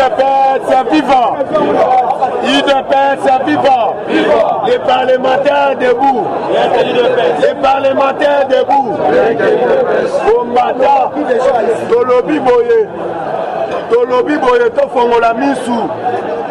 UDPS vivant. UDPS vivant. Les parlementaires debout. Les parlementaires debout. Combattant. Tolobi Boye. Tolobi Boye, Tofongola Misu.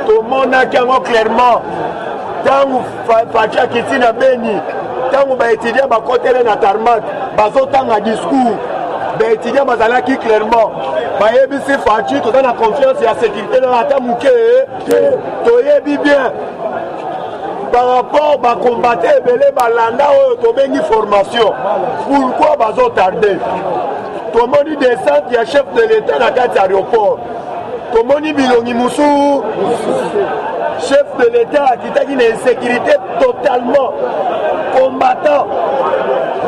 Tomona Kango clairement. Tangu Facha Kitina Beni. Tangu ba étudiant ba côté na tarmac. Bazo tanga discours. Ba étudiant bazalaki clairement. Ba yebisi Fachi to dans la confiance et la sécurité dans la tamuke. Toyebi bien. Par rapport à combattre belé balanda oyo tobengi formation. Pourquoi bazo tarder? Tomoni descente ya chef de l'État na kati aéroport. Tomoni bilongi musu chef de l'État qui t'a dit une insécurité totalement combattant.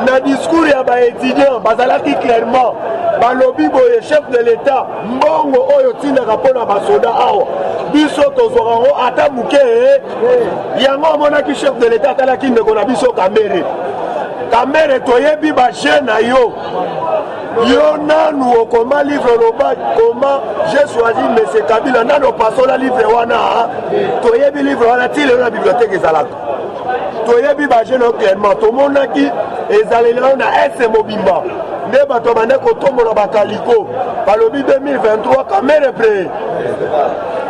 Na discours ya ba étudiant bazalaki clairement balobi boye chef de l'État mbongo oyo tina rapona basoda awa biso tozorango ata muke yango monaki chef de l'État talaki ndeko na biso kamere toyebi ba chaîne na yo nanu okoma livre loba comment j'ai choisi M. Kabila nano passo la livre wana toyebi livre wana tile na bibliothèque ezalaka toyebi ba jeune clairement tomonaki ezaleli na S mobimba nde bato bande kotombola bakaliko balobi 2023 kamere pre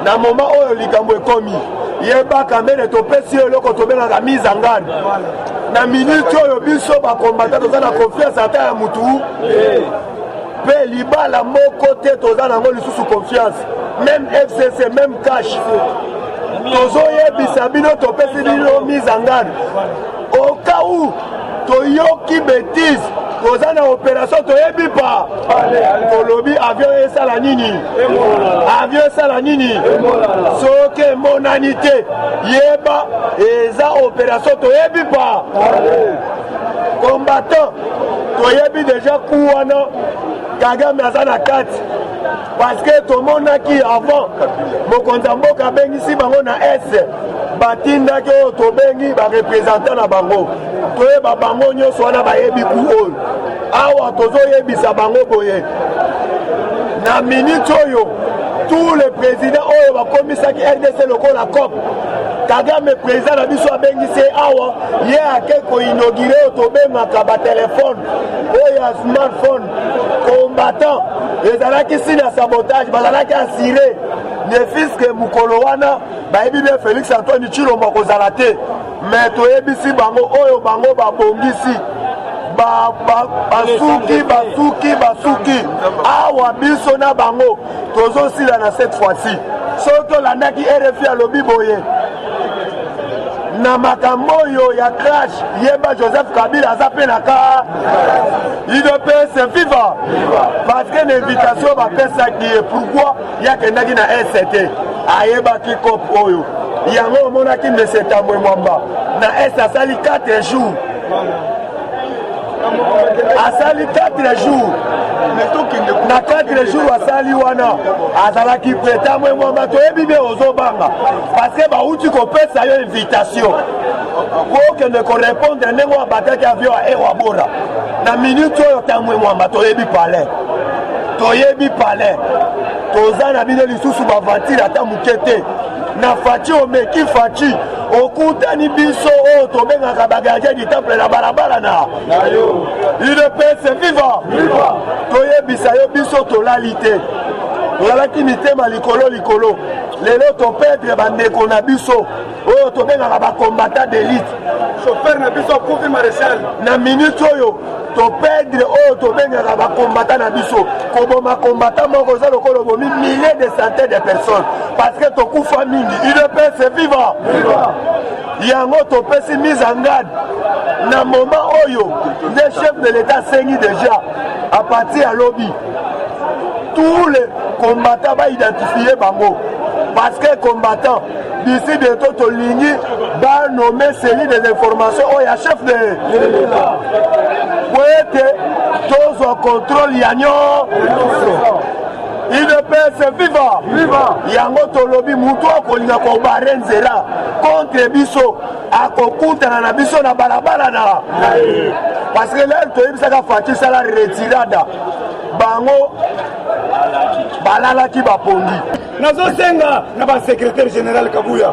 na moment oyo likambo ekomi yeba kamere topesi eloko tobengaka mise en garde na minute oyo biso bakombata toza na confiance ata ya mutu mpe libala moko te toza nango lisusu confiance même FCC même cash tozoyebisa bino topesi bino mise en garde au cas où toyoki bêtise toza na opération toyebi pa tolobi avion esala nini soki emonani te yeba eza opération toyebi pa combattant toyebi déjà ku wana Kagame aza na kati parce que tomonaki avant mokonzi ya mboka abengisi bango na S batindaki oyo tobengi barepresentant na bango toyeba bango nyonso wana bayebi ku oyo awa tozoyebisa bango boye na minute oyo tous les présidents oyo bakomisaki RDC lokola COP Kagame président na biso abengisi awa ye ake koinaugure oyo tobengaka batelefone oyo ya smartphone combattant ezalaki sine ya sabotage bazalaki asire ne fiske mokolo wana bayebi bien Félix Antoine Tshilombo kozala te mais toyebisi bango oyo bango babongisi basuki awa biso na bango tozosila na cette fois-ci soki tolandaki RFI alobi boye na makambo oyo ya crash yeba Joseph Kabila aza mpe na ka UDPS viva parce que l'invitation bapesaki ye pourquoi yakendaki na ST ayebaki COP oyo yango omonaki M. Tambwe Mwamba na S asali 4 jours asali 4 jours na 4 jours asali wana azalaki preta mwe mwamba toyebi bien ozobanga parce que bauti kopesa yo invitation kokende korépondre ndenge abataki avion ya ewabora na minute oyo tamwe mwamba toyebi palais toza na bino lisusu bavantire ata moke te na Fachi omeki Fachi okutani biso oyo tobengaka bagardien du temple na balabala na yo UDPS viva toyebisa yo biso tolali te tozalaki mitema likolo lelo toperdre bandeko na biso oyo tobengaka bakombata d'élite chauffeur na biso kufi maréchal na minute oyo toperdre oyo tobengaka bakombata na biso koboma kombata moko oza lokolo bomi milliers de centaines de personnes parce que tokufa mingi UDPS viva yango topesi mise en garde na moment oyo le chef de l'État sengi déjà à partir à lobby tous les combattants va identifier bango parce que combattant d'ici bientôt tolingi va nommer celui des informations oyo ya chef de l'État pour être tous au contrôle yanyo UDPS viva yango tolobi mutu akolinga kobare nzela contre biso akokutana na biso na balabala na parce que là toyebisaka Fachi sala retirada bango balalaki bapongi. Nazosenga na ba secrétaire général Kabuya,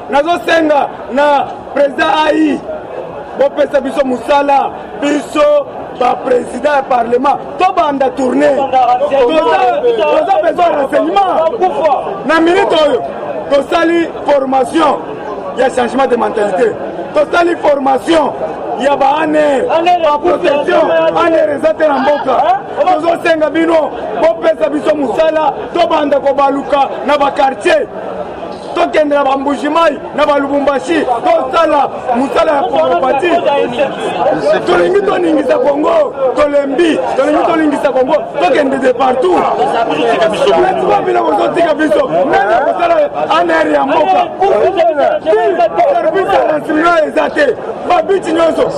nazosenga na président AI bopesa biso musala biso ba président du parlement to banda tourner toza besoin de renseignement na minute oyo tosali formation ya changement de mentalité, tosali formation ya baane ba protection ane rezate na mboka. Tozosenga bino bopesa biso musala to banda ko baluka na ba quartier tokende na bambujimai na balubumbashi tosala musala ya propati tolingi toningisa Kongo tolembi tolingi tolingisa Kongo tokende de partout bina kozotika biso nene kosala anere ya mboka service ya renseignement eza te babiti nyonso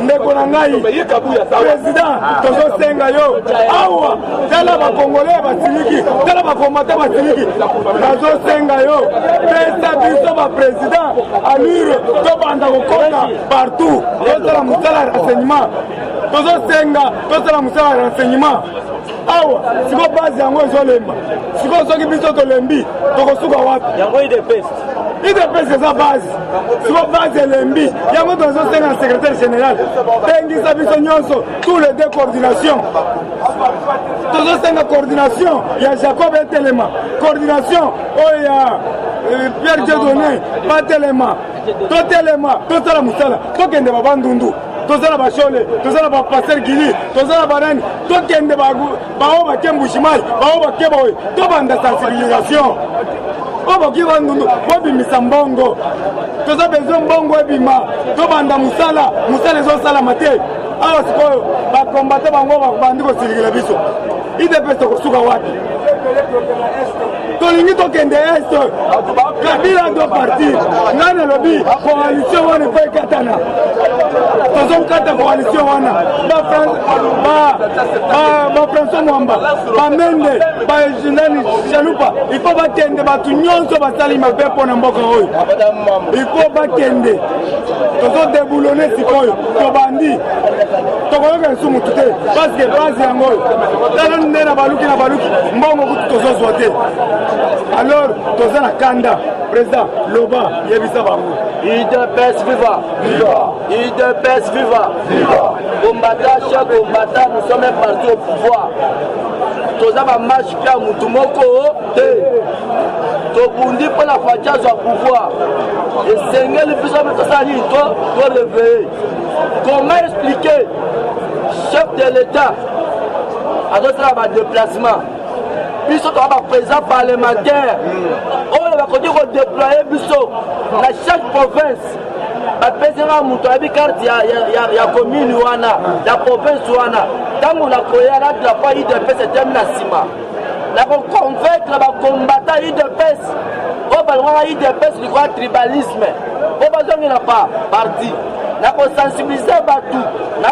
ndeko na ngai président tozosenga yo awa tala bakongole basiliki tala bakomata basiliki nazosenga yo pesa biso baprésident alure tobanda kokota partout tosala mosala ya renseignement tozosenga tosala mosala ya renseignement awa siko base yango ezolemba siko soki biso tolembi tokosuka wapi yango idps eza base siko base elembi yango tozosenga na secrétaire général tengisa biso nyonso tous les deux coordination tozosenga coordination ya Jacob etelema coordination oyo ya Pierre Dieudonné batelema totelema tosala mosala tokende babandundu tozala bashole tozala bapaster gili tozala banani tokende bao bake mbushimai bao bake boye tobanda sensibilisation o boki bandundu bobimisa mbongo toza besoin mbongo ebima tobanda musala ezosalama te awa sikoyo bakombate bango bandi kosilikila biso idps tokosuka wapi tolingi tokende este Kabila do parti ngai nalobi coalition wana po ekatana tozokata coalition wana bafrançois mwamba bamende bajenani chalupa ifo bakende bato nyonso basali mabe mpo na mboka oyo ifo bakende tozodebulone sikoyo tobandi tokoyoka lisumu tu te parceke base yango oyo tala nde na baluki mbongo kutu tozozwa te alors toza na kanda président loba yebisa bango UDPS viva UDPS viva combattant chaque combattant nous sommes partis au pouvoir toza bamarche mpe ya mutu moko te tobundi mpo na faciazo ya pouvoir esengeli biso mpe tosala nini to réveiller. Comment expliquer chef de l'état azosala badéplacement biso toza baprésident parlementaire oyo bakoki kodéploye biso na chaque province bapesenga moto ayebi carte ya commune wana ya province wana ntango nakoya na drapo ya UDPS etemi na nsima nakoconvaincre bacombattant UDPS oyo balongaka UDPS likoya tribalisme oyo bazongela pa parti nakosensibilize bato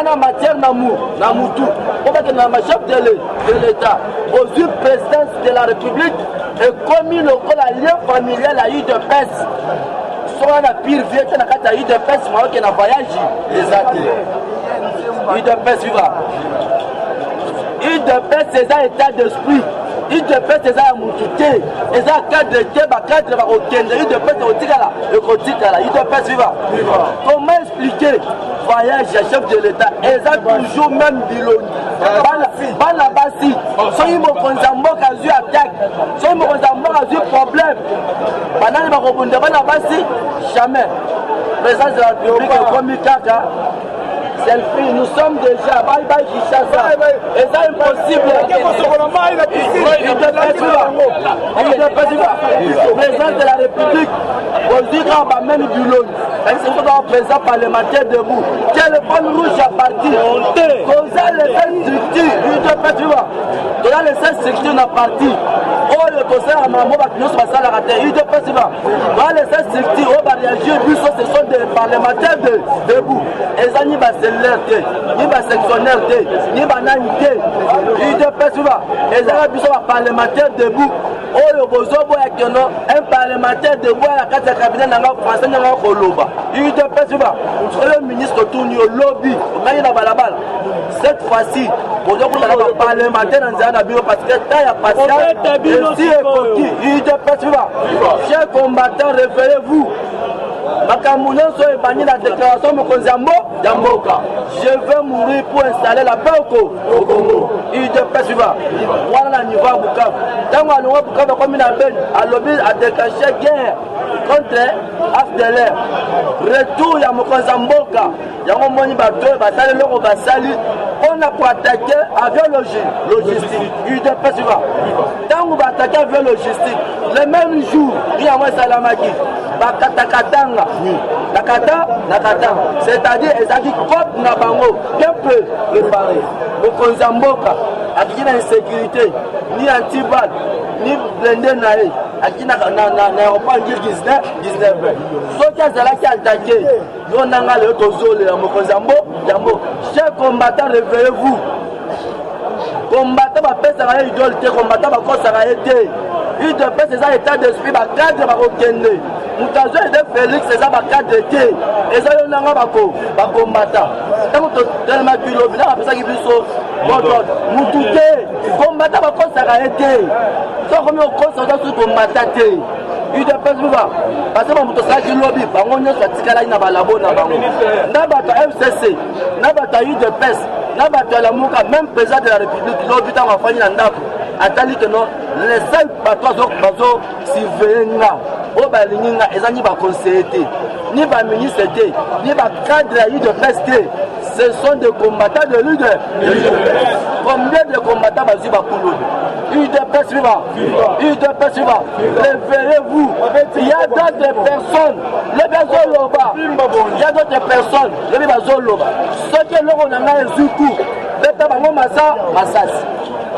na matière na mutu po bakenda na machef de l'état ozwi présidence de la république ekomi lokola lien familial ya UDPS soka na pire vie te na kati ya UDPS maoke na voyage eza te UDPS viva UDPS eza état d'esprit UDPS eza ya mutu te eza cadre te bacadre bakokende UDPS ekotikala UDPS viva. Comment expliquer voyage ya chef de l'état eza toujours même bilongi bana basi soki mokonzi ya mboka azwi attaque soki mokonzi ya mboka azwi problème banani bakobunda bana basi jamais présidence de la république ekomi kaka selfie. Nous sommes déjà bye bye Kinshasa et c'est impossible. Président de la République on dit qu'on va même du lot c'est président parlementaire debout téléphone rouge à partir causa les structures dans les structures à partir oh le tosala mambo bato nyonso basalaka te UDPS va balesa structure oyo baréagir biso ce sont des parlementaires debout eza ni basellaire te ni basectionnaire te ni banani te UDPS va ezaka biso baparlementaire debout oyo bozoboya keno un parlementaire debout ya kati ya cabinet nanga français nanga koloba UDPS va oyo ministre tourni au lobby okangi na balabala cette fois-ci bozokutana baparlementaire na nzela na bino parce que ta ya patience esi ekoki UDPS va chers combattants réveillez-vous makambo nyonso ebandi na déclaration mokonzi ya mboka je veux mourir pour installer la paix au Congo UDPS va wana na niveau ya Bukavu ntango alongwa Bukavu akomi na Beni alobi adéclenché guerre contre AFDLR retour ya mokonzi ya mboka yango moni bato oyo basali eloko basali mpona koatake avion logistique UDPS va ntango baatake avion logistique le même jour yango esalamaki bakatakatanga nakata c'est-à-dire ezalaki code na bango bien peu préparé mokonzi ya mboka akiki na insécurité ni antibal ni blende na ye akiki na aéroport ngir 19 soki azalaki atake yo nanga leyo tozolela mokonzi ya mboka chers combattants réveillez-vous combattants bapesaka ye idole te combattants bakosaka ye te UDPS eza état d'esprit bacadre bakokende moto azoyede Félix eza bacadre te eza yo nanga bakombata ntango totelemaki lobi nanga apesaki biso bodod mutu te kombata bakosaka ye te sokomi okosa ozasoki kombata te UDPS viva parce que bamoto osalaki lobi bango nyonso atikalaki na balabo na bango na bato ya FCC na bato ya UDPS na bato ya lamuka même président de la république lobi ntango afandi na ndako atali ke non les seuls bato bazosurveille nga oyo balingi nga eza ni baconseiller te ni baministre te ni bacadre ya UDPS te ce sont des combattants de l'UDPS. Combien de combattants bazwi bakuloni UDPS viva UDPS viva réveillez-vous il y a d'autres personnes lebi azoloba il y a d'autres personnes lebi bazoloba soki eloko na ngai ezuku beta bango masasi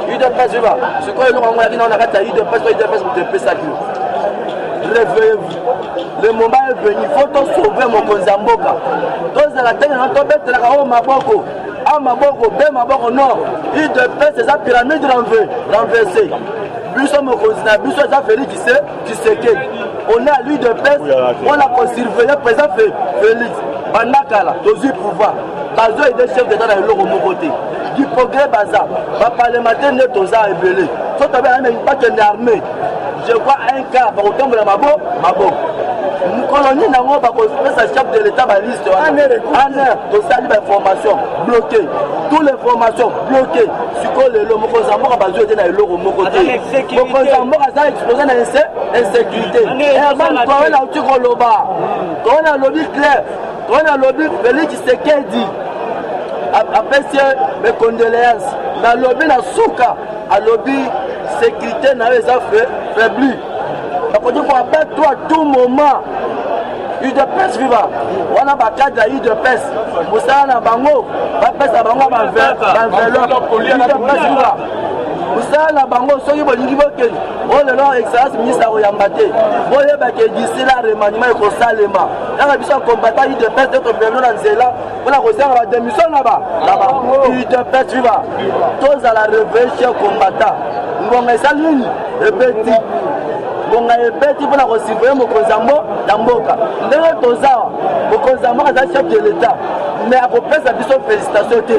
UDPS viva sikoyo eloko yango yaki nao na kati ya UDPS moto epesaki réveillez-vous le moment est venu il faut sauver mokonzi ya mboka tozala tenge na tobetelaka oyo maboko a maboko be maboko non UDPS eza pyramide renversée biso mokonzi na biso eza Félix Tshisekedi on est à l'UDPS on a conservé président Félix bandakala tozwi pouvoir bazo ede chef d'état na eloko moko te du progrès baza baparlementaire nde toza ebele so tobe ane bakende armée je vois un cas bakotambola maboko colonie nango bakopesa chef de l'état baliste wana tosali bainformation bloqué toutes les formations bloquées sikoyo lelo mokonzi ya mboka bazwi ete na eloko moko te mokonzi ya mboka aza exposé na insécurité evan towana auti koloba towana alobi clair towana alobi Félix Tshisekedi apesi mes condoléances nalobi na suka alobi sécurité na yo eza faibli bakoki koappel to à tout moment UDPS viva wana bakadre ya UDPS mosala na bango bapesa bango baenveloppe UDPS viva mosala na bango soki bolingi bokende oyo lelo excellence ministre akoyamba te boyebake d'ici la remaniement ekosalema yaka biso combattant UDPS te tobelo na nzela mpona kosanga bademission na bango UDPS viva tozala réveille chers combattant ngonga esali nini ebeti ngonga ebeti mpona kosurveille mokonzi ya mboka ndenge toza mokonzi ya mboka aza chef de l'état mais akopesa biso félicitation te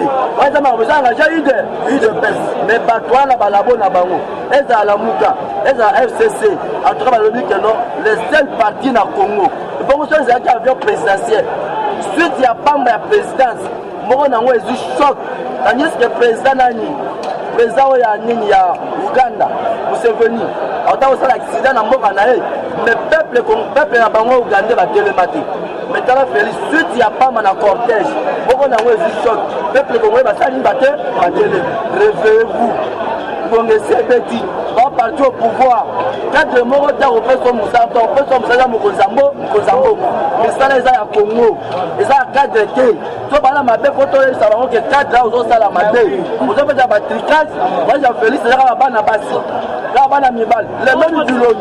eza makambo eza engagé UDPS mais bato wana balabo na bango ezala lamuka ezala FCC en tout cas balobi ke non les seuls partis na Congo bongo so ezalaki avion présidentiel suite ya pamba ya présidence moko nango ezwi choc tandis que président nani président oyo ya nini ya Uganda Museveni ata kosala accident na mboka na ye mais peuple na bango ugandais batelema te mais tala Félix suite ya pamba na cortège moko nango ezwi choc peuple congolais basala nini batelema réveillez-vous ngonga esi ebeti parti au pouvoir. Cadre moko ta opesa musala, opesa musala mokozambo, mais ça les a Congo. Et ça cadre te. To bana mabe photo ça va que cadre aux sala mabe. Vous avez déjà batricage, moi j'ai Félix ça bana basi. Là bana mibal. Les mêmes du lot.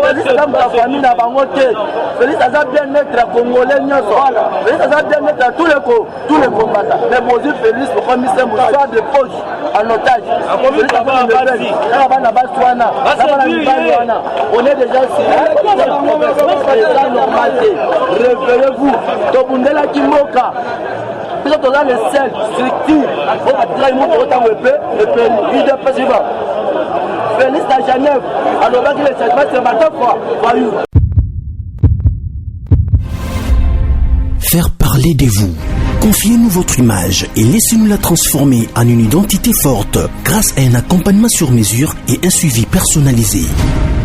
Félix comme ta famille na bango te. Félix ça a bien être congolais nyoso. Félix ça a bien être tous les combattants. Mais Moïse Félix pour comme c'est mouchoir de poche en otage. Félix ça va basi. Là bana basi wana. Là bana mibal wana. On est déjà réveillez-vous. Tobundela Kimoka. Nous sommes dans les selles structures. On va dire qu'il faut autant et puis il est possible. Félix à Genève. Alors là, il est c'est matin quoi. Voyou. Faire parler de vous. Confiez-nous votre image et laissez-nous la transformer en une identité forte grâce à un accompagnement sur mesure et un suivi personnalisé.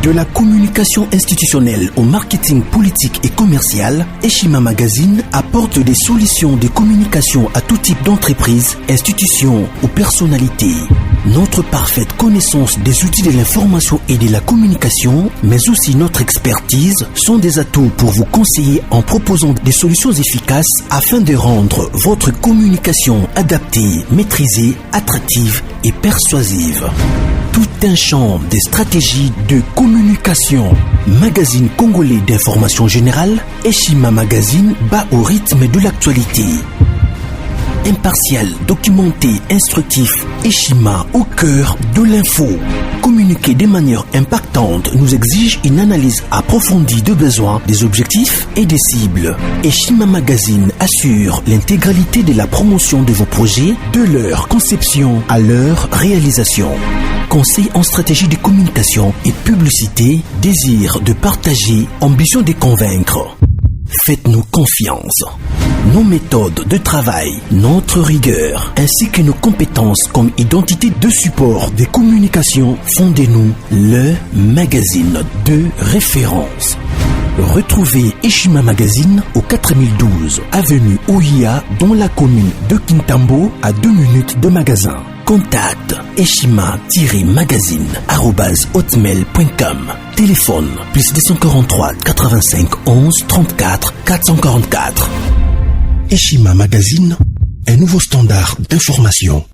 De la communication institutionnelle au marketing politique et commercial, Eshima Magazine apporte des solutions de communication à tout type d'entreprise, institutions ou personnalités. Notre parfaite connaissance des outils de l'information et de la communication, mais aussi notre expertise, sont des atouts pour vous conseiller en proposant des solutions efficaces afin de rendre votre communication adaptée, maîtrisée, attractive et persuasive. Tout un champ des stratégies de communication. Magazine congolais d'information générale, Eshima Magazine bat au rythme de l'actualité. Impartial, documenté, instructif, Eshima au cœur de l'info. Communiquer de manière impactante nous exige une analyse approfondie de besoins, des objectifs et des cibles. Eshima Magazine assure l'intégralité de la promotion de vos projets, de leur conception à leur réalisation. Conseil en stratégie de communication et publicité, désir de partager, ambition de convaincre. Faites-nous confiance. Nos méthodes de travail, notre rigueur, ainsi que nos compétences comme identité de support des communications font de nous le magazine de référence. Retrouvez Eshima Magazine au 4012 avenue Ouya dans la commune de Kintambo à 2 minutes de magasin. Contact eshima-magazine@hotmail.com. Téléphone +243 85 11 34 444. Eshima Magazine, un nouveau standard d'information.